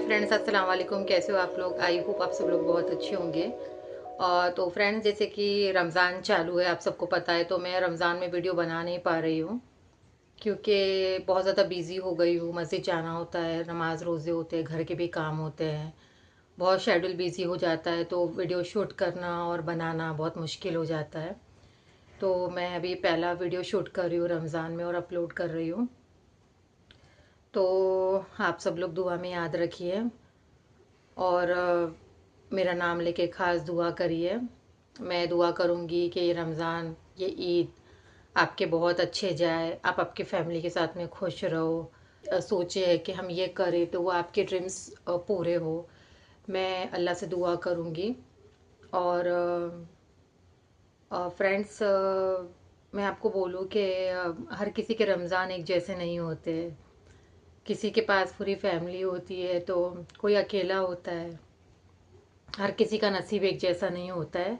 Friends, अस्सलाम वालेकुम। कैसे हो आप लोग? आई होप आप सब लोग बहुत अच्छे होंगे। तो फ्रेंड्स, जैसे कि रमज़ान चालू है, आप सबको पता है, तो मैं रमज़ान में वीडियो बना नहीं पा रही हूँ क्योंकि बहुत ज़्यादा बिज़ी हो गई हूँ। मस्जिद जाना होता है, नमाज रोज़े होते हैं, घर के भी काम होते हैं, बहुत शेड्यूल बिज़ी हो जाता है, तो वीडियो शूट करना और बनाना बहुत मुश्किल हो जाता है। तो मैं अभी पहला वीडियो शूट कर रही हूँ रमज़ान में और अपलोड कर रही हूँ। तो आप सब लोग दुआ में याद रखिए और मेरा नाम लेके ख़ास दुआ करिए। मैं दुआ करूँगी कि ये रमज़ान, ये ईद आपके बहुत अच्छे जाए, आप आपके फैमिली के साथ में खुश रहो। सोचे कि हम ये करें तो वो आपके ड्रीम्स पूरे हो। मैं अल्लाह से दुआ करूँगी। और फ्रेंड्स, मैं आपको बोलूँ कि हर किसी के रमज़ान एक जैसे नहीं होते। किसी के पास पूरी फैमिली होती है तो कोई अकेला होता है। हर किसी का नसीब एक जैसा नहीं होता है।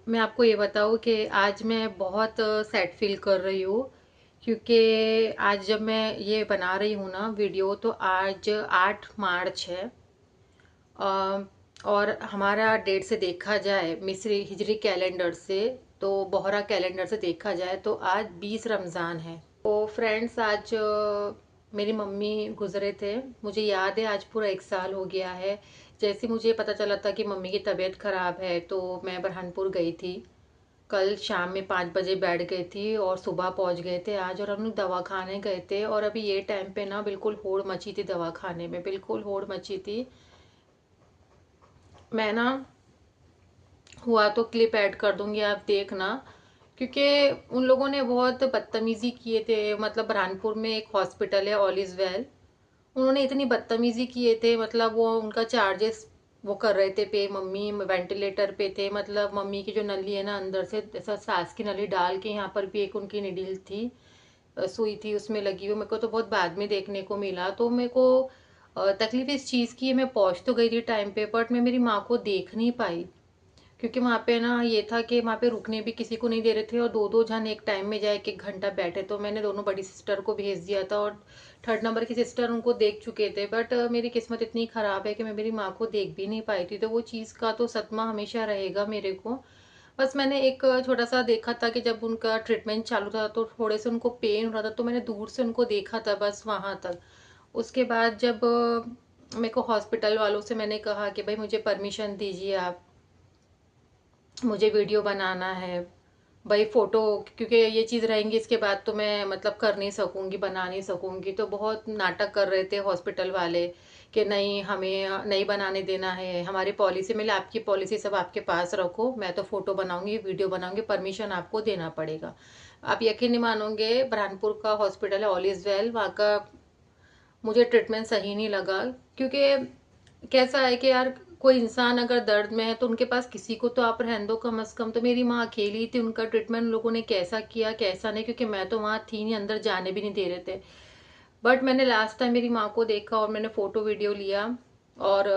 मैं आपको ये बताऊँ कि आज मैं बहुत सैड फील कर रही हूँ क्योंकि आज जब मैं ये बना रही हूँ ना वीडियो, तो आज 8 मार्च है। अ, और हमारा डेट से देखा जाए, मिस्री हिजरी कैलेंडर से, तो बोहरा कैलेंडर से देखा जाए तो आज 20 रमज़ान है। तो फ्रेंड्स, आज मेरी मम्मी गुजरे थे। मुझे याद है आज पूरा 1 साल हो गया है। जैसे मुझे पता चला था कि मम्मी की तबीयत ख़राब है तो मैं बरहानपुर गई थी। कल शाम में 5 बजे बैठ गई थी और सुबह पहुंच गए थे आज, और हम लोग दवा खाने गए थे। और अभी ये टाइम पे ना बिल्कुल होड़ मची थी, दवा खाने में बिल्कुल होड़ मची थी। मैं ना हुआ तो क्लिप ऐड कर दूंगी, आप देखना। क्योंकि उन लोगों ने बहुत बदतमीजी किए थे। मतलब बुरहानपुर में एक हॉस्पिटल है, ऑल इज वेल। उन्होंने इतनी बदतमीजी किए थे, मतलब वो उनका चार्जेस वो कर रहे थे पे। मम्मी वेंटिलेटर पे थे, मतलब मम्मी की जो नली है ना, अंदर से ऐसा सांस की नली डाल के यहाँ पर भी एक उनकी निडिल थी, सुई थी उसमें लगी हुई। मेरे को तो बहुत बाद में देखने को मिला। तो मेरे को तकलीफ इस चीज़ की है, मैं पहुंच तो गई थी टाइम पे, बट मैं मेरी माँ को देख नहीं पाई। क्योंकि वहाँ पे ना ये था कि वहाँ पे रुकने भी किसी को नहीं दे रहे थे, और दो दो जन एक टाइम में जाए, 1 1 घंटा बैठे। तो मैंने दोनों बड़ी सिस्टर को भेज दिया था और थर्ड नंबर की सिस्टर उनको देख चुके थे। बट मेरी किस्मत इतनी ख़राब है कि मैं मेरी माँ को देख भी नहीं पाई थी। तो वो चीज़ का तो सदमा हमेशा रहेगा मेरे को। बस मैंने एक छोटा सा देखा था कि जब उनका ट्रीटमेंट चालू था तो थोड़े से उनको पेन हो रहा था, तो मैंने दूर से उनको देखा था, बस वहाँ तक। उसके बाद जब मेरे को हॉस्पिटल वालों से मैंने कहा कि भाई मुझे परमिशन दीजिए आप, मुझे वीडियो बनाना है भाई, फोटो, क्योंकि ये चीज़ रहेंगी इसके बाद तो मैं मतलब कर नहीं सकूंगी, बना नहीं सकूंगी। तो बहुत नाटक कर रहे थे हॉस्पिटल वाले कि नहीं, हमें नहीं बनाने देना है, हमारी पॉलिसी में आपकी पॉलिसी सब आपके पास रखो, मैं तो फोटो बनाऊंगी, वीडियो बनाऊंगी, परमिशन आपको देना पड़ेगा। आप यकीन नहीं मानोगे, बुरहानपुर का हॉस्पिटल है, ऑल इज वेल, वहाँ का मुझे ट्रीटमेंट सही नहीं लगा। क्योंकि कैसा है कि यार, कोई इंसान अगर दर्द में है तो उनके पास किसी को तो आप रहने दो कम अज कम। तो मेरी माँ अकेली थी, उनका ट्रीटमेंट लोगों ने कैसा किया कैसा नहीं, क्योंकि मैं तो वहाँ थी नहीं, अंदर जाने भी नहीं दे रहे थे। बट मैंने लास्ट टाइम मेरी माँ को देखा और मैंने फोटो वीडियो लिया और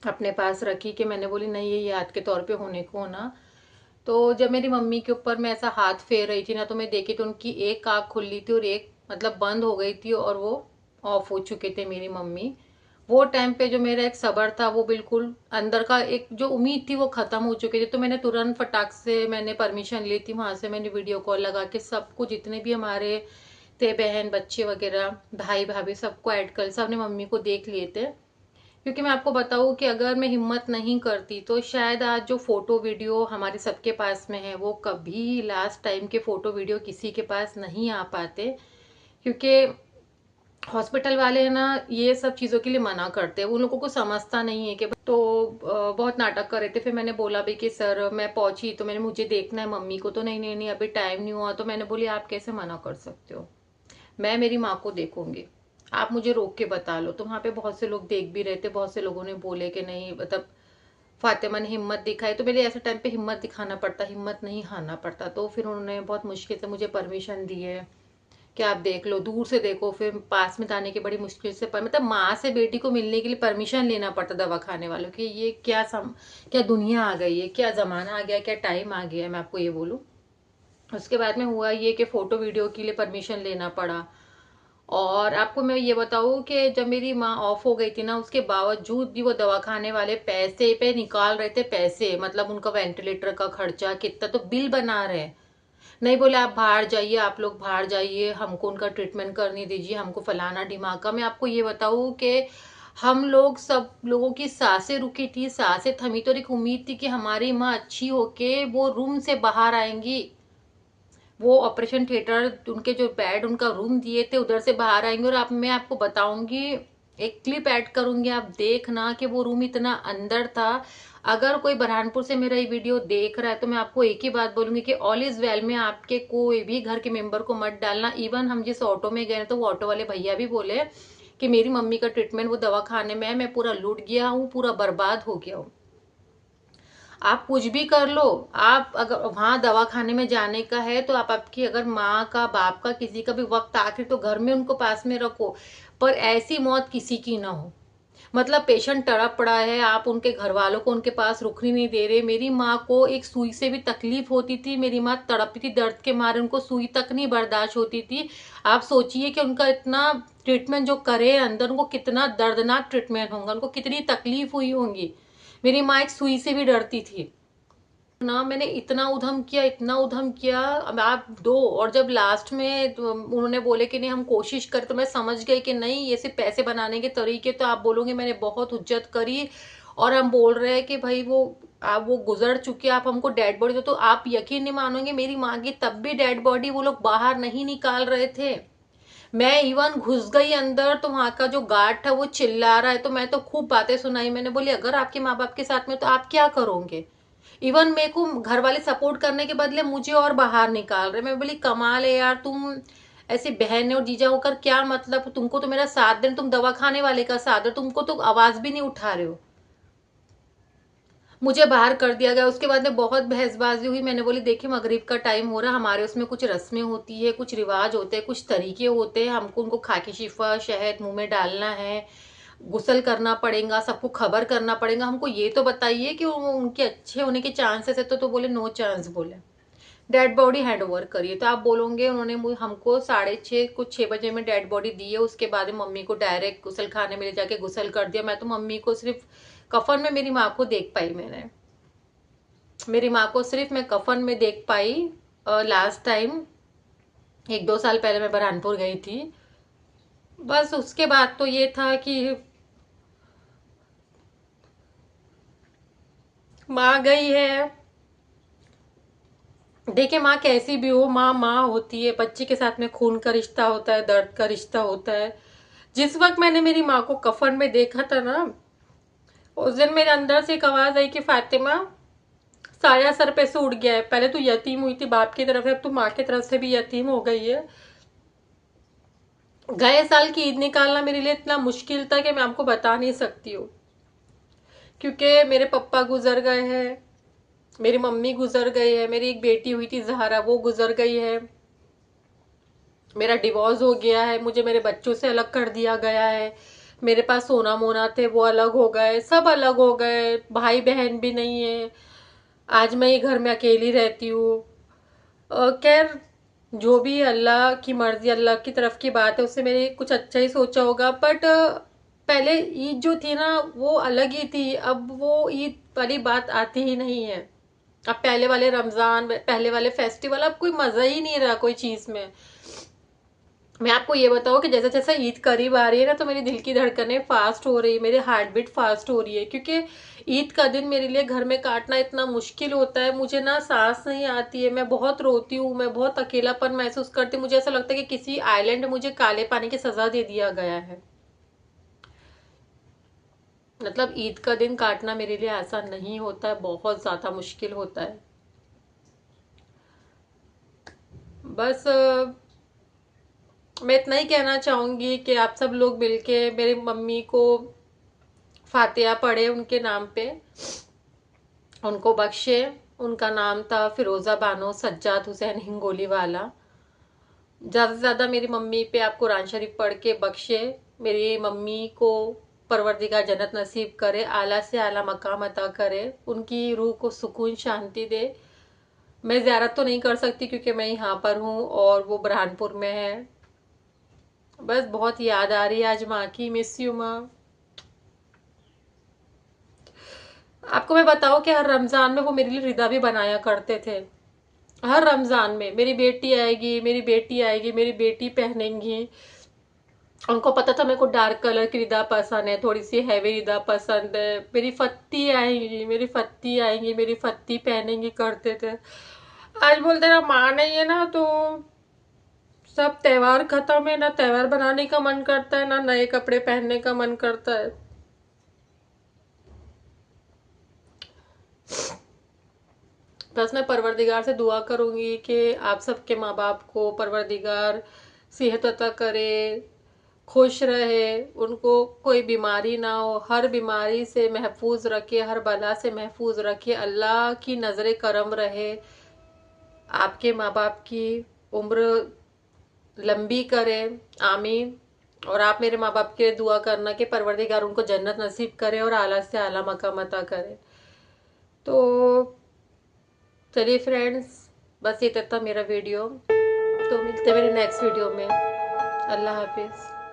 अपने पास रखी कि मैंने बोली नहीं, ये याद के तौर पे होने को ना। तो जब मेरी मम्मी के ऊपर मैं ऐसा हाथ फेर रही थी ना, तो मैं देखी तो उनकी एक आँख खुली थी और एक मतलब बंद हो गई थी, और वो ऑफ हो चुके थे मेरी मम्मी। वो टाइम पे जो मेरा एक सब्र था, वो बिल्कुल अंदर का एक जो उम्मीद थी वो खत्म हो चुकी थी। तो मैंने तुरंत फटाक से मैंने परमिशन ली थी वहां से, मैंने वीडियो कॉल लगा के सबको, जितने भी हमारे थे, बहन बच्चे वगैरह, भाई भाभी, सबको ऐड कर, सबने मम्मी को देख लिए थे। क्योंकि मैं आपको बताऊं कि अगर मैं हिम्मत नहीं करती तो शायद आज जो फोटो वीडियो हमारे सबके पास में है, वो कभी लास्ट टाइम के फोटो वीडियो किसी के पास नहीं आ पाते। क्योंकि हॉस्पिटल वाले है ना, ये सब चीज़ों के लिए मना करते हैं, उन लोगों को समझता नहीं है कि। तो बहुत नाटक कर रहे थे। फिर मैंने बोला भी कि सर, मैं पहुंची तो मैंने, मुझे देखना है मम्मी को। तो नहीं नहीं नहीं, अभी टाइम नहीं हुआ। तो मैंने बोली आप कैसे मना कर सकते हो, मैं मेरी माँ को देखूंगी, आप मुझे रोक के बता लो। तो वहाँ पे बहुत से लोग देख भी रहे थे, बहुत से लोगों ने बोले कि नहीं, मतलब फातिमा ने हिम्मत दिखाई। तो मेरे ऐसे टाइम पे हिम्मत दिखाना पड़ता, हिम्मत नहीं हारना पड़ता। तो फिर उन्होंने बहुत मुश्किल से मुझे परमिशन दी है कि आप देख लो, दूर से देखो। फिर पास में आने की बड़ी मुश्किल से पर, मतलब माँ से बेटी को मिलने के लिए परमिशन लेना पड़ता दवा खाने वालों की। ये क्या दुनिया आ गई है, क्या जमाना आ गया, क्या टाइम आ गया है, मैं आपको ये बोलूँ। उसके बाद में हुआ ये कि फोटो वीडियो के लिए परमिशन लेना पड़ा। और आपको मैं ये बताऊं कि जब मेरी माँ ऑफ हो गई थी ना, उसके बावजूद भी वो दवाखाने वाले पैसे पे निकाल रहे थे पैसे, मतलब उनका वेंटिलेटर का खर्चा कितना तो बिल बना रहे हैं। नहीं बोले आप बाहर जाइए, आप लोग बाहर जाइए, हमको उनका ट्रीटमेंट करने दीजिए, हमको फलाना ढिमाका। मैं आपको ये बताऊं कि हम लोग सब लोगों की सांसें रुकी थी, सांसें थमी, तो एक उम्मीद थी कि हमारी माँ अच्छी होके वो रूम से बाहर आएंगी, वो ऑपरेशन थिएटर उनके जो बेड उनका रूम दिए थे उधर से बाहर आएंगे। और आप मैं आपको बताऊंगी, एक क्लिप ऐड करूंगी, आप देखना कि वो रूम इतना अंदर था। अगर कोई बुरहानपुर से मेरा ये वीडियो देख रहा है तो मैं आपको एक ही बात बोलूंगी कि ऑल इज वेल में आपके कोई भी घर के मेंबर को मत डालना। इवन हम जिस ऑटो में गए तो वो ऑटो वाले भैया भी बोले कि मेरी मम्मी का ट्रीटमेंट वो दवा खाने में है, मैं पूरा लूट गया हूँ, पूरा बर्बाद हो गया हूँ। आप कुछ भी कर लो, आप अगर वहां दवा खाने में जाने का है तो आप आपकी अगर माँ का बाप का किसी का भी वक्त आखिर तो घर में उनको पास में रखो, पर ऐसी मौत किसी की ना हो। मतलब पेशेंट तड़प पड़ा है, आप उनके घर वालों को उनके पास रुकने नहीं दे रहे। मेरी माँ को एक सुई से भी तकलीफ होती थी, मेरी माँ तड़पती थी दर्द के मारे, उनको सुई तक नहीं बर्दाश्त होती थी। आप सोचिए कि उनका इतना ट्रीटमेंट जो करे अंदर, उनको कितना दर्दनाक ट्रीटमेंट होगा, उनको कितनी तकलीफ हुई होंगी। मेरी माँ एक सुई से भी डरती थी ना। मैंने इतना उधम किया, इतना उधम किया, अब आप दो। और जब लास्ट में तो उन्होंने बोले कि नहीं हम कोशिश करें, तो मैं समझ गई कि नहीं ये सिर्फ पैसे बनाने के तरीके, तो आप बोलोगे मैंने बहुत हुज्जत करी। और हम बोल रहे हैं कि भाई वो आप वो गुजर चुके, आप हमको डेड बॉडी दो, तो आप यकीन नहीं मानोगे मेरी माँ की तब भी डेड बॉडी वो लोग बाहर नहीं निकाल रहे थे। मैं इवन घुस गई अंदर तो वहां का जो गार्ड था वो चिल्ला रहा है, तो मैं तो खूब बातें सुनाई। मैंने बोली अगर आपके माँ बाप के साथ में तो आप क्या करोगे। इवन मेरे को घर वाले सपोर्ट करने के बदले मुझे और बाहर निकाल रहे। मैं बोली कमाल है यार, तुम ऐसी बहन और जीजा होकर क्या मतलब, तुमको तो मेरा साथ देना, तुम दवा खाने वाले का साथ दो, तुमको तो आवाज भी नहीं उठा रहे हो। मुझे बाहर कर दिया गया। उसके बाद में बहुत बहसबाजी हुई। मैंने बोली देखिए मगरिब का टाइम हो रहा, हमारे उसमें कुछ रस्में होती है, कुछ रिवाज होते हैं, कुछ तरीके होते हैं, हमको उनको खाकी शिफा शहद मुंह में डालना है, गुसल करना पड़ेगा, सबको खबर करना पड़ेगा, हमको ये तो बताइए कि उनके अच्छे होने के चांसेस है। तो बोले नो चांस, बोले डेड बॉडी हैंड ओवर करिए। तो आप बोलोगे उन्होंने हमको 6:30 कुछ 6 बजे में डेड बॉडी दी है। उसके बाद में मम्मी को डायरेक्ट गुसल खाने में ले जाके गुसल कर दिया। मैं तो मम्मी को सिर्फ कफन में मेरी माँ को देख पाई। मैंने मेरी माँ को सिर्फ मैं कफन में देख पाई लास्ट टाइम, 1-2 साल पहले मैं बुरहानपुर गई थी। बस उसके बाद तो ये था कि माँ गई है। देखिए माँ कैसी भी हो, माँ माँ होती है, बच्चे के साथ में खून का रिश्ता होता है, दर्द का रिश्ता होता है। जिस वक्त मैंने मेरी माँ को कफन में देखा था ना, उस दिन मेरे अंदर से एक आवाज आई कि फातिमा साया सर पे से उड़ गया है। पहले तो यतीम हुई थी बाप की तरफ है, अब तो माँ की तरफ से भी यतीम हो गई है। गए साल की ईद निकालना मेरे लिए इतना मुश्किल था कि मैं आपको बता नहीं सकती हूँ। क्योंकि मेरे पप्पा गुजर गए हैं, मेरी मम्मी गुजर गई है, मेरी एक बेटी हुई थी जहरा वो गुजर गई है, मेरा डिवोर्स हो गया है, मुझे मेरे बच्चों से अलग कर दिया गया है, मेरे पास सोना मोना थे वो अलग हो गए, सब अलग हो गए, भाई बहन भी नहीं है। आज मैं ये घर में अकेली रहती हूँ। खैर जो भी अल्लाह की मर्जी, अल्लाह की तरफ की बात है, उससे मैंने कुछ अच्छा ही सोचा होगा। बट पहले ईद जो थी ना वो अलग ही थी, अब वो ईद वाली बात आती ही नहीं है। अब पहले वाले रमजान, पहले वाले फेस्टिवल, अब कोई मजा ही नहीं रहा कोई चीज में। मैं आपको ये बताऊं कि जैसे जैसे ईद करीब आ रही है ना, तो मेरी दिल की धड़कनें फास्ट हो रही है, मेरी हार्ट बीट फास्ट हो रही है। क्योंकि ईद का दिन मेरे लिए घर में काटना इतना मुश्किल होता है, मुझे ना सांस नहीं आती है, मैं बहुत रोती हूँ, मैं बहुत अकेलापन महसूस करती हूँ। मुझे ऐसा लगता है कि किसी आइलैंड में मुझे काले पानी की सजा दे दिया गया है। मतलब ईद का दिन काटना मेरे लिए आसान नहीं होता है, बहुत ज्यादा मुश्किल होता है। बस मैं इतना ही कहना चाहूंगी कि आप सब लोग मिलके मेरी मम्मी को फातिहा पढ़े उनके नाम पे, उनको बख्शे। उनका नाम था फिरोजा बानो सज्जाद हुसैन हिंगोली वाला। ज्यादा से ज्यादा मेरी मम्मी पे आप कुरान शरीफ पढ़ के बख्शे। मेरी मम्मी को परवरदिगार जन्नत नसीब करे, आला से आला मकाम अता करे, उनकी रूह को सुकून शांति दे। मैं ज़ियारत तो नहीं कर सकती क्योंकि मैं यहाँ पर हूँ और वो बुरहानपुर में है। बस बहुत याद आ रही है आज माँ की। मिस यू माँ। आपको मैं बताऊं कि हर रमजान में वो मेरे लिए रिदा भी बनाया करते थे। हर रमजान में मेरी बेटी आएगी, मेरी बेटी आएगी, मेरी बेटी पहनेंगी। उनको पता था मेरे को डार्क कलर की रिदा पसंद है, थोड़ी सी हैवी रिदा पसंद है। मेरी फत्ती आएंगी, मेरी फत्ती आएंगी, मेरी फत्ती पहनेंगी करते थे। आज बोलते ना माँ नहीं है ना, तो सब त्योहार खत्म है, ना त्योहार बनाने का मन करता है, ना नए कपड़े पहनने का मन करता है। बस मैं परवरदिगार से दुआ करूंगी कि आप सबके माँ बाप को परवरदिगार सेहत अता करे, खुश रहे, उनको कोई बीमारी ना हो, हर बीमारी से महफूज रखे, हर बला से महफूज रखे, अल्लाह की नजर करम रहे, आपके माँ बाप की उम्र लंबी करे। आमीन। और आप मेरे माँ बाप के लिए दुआ करना कि परवरदिगार उनको जन्नत नसीब करे और आला से आला मकाम अता करे। तो चलिए फ्रेंड्स, बस ये तक था मेरा वीडियो। तो मिलते हैं मेरे नेक्स्ट वीडियो में। अल्लाह हाफिज।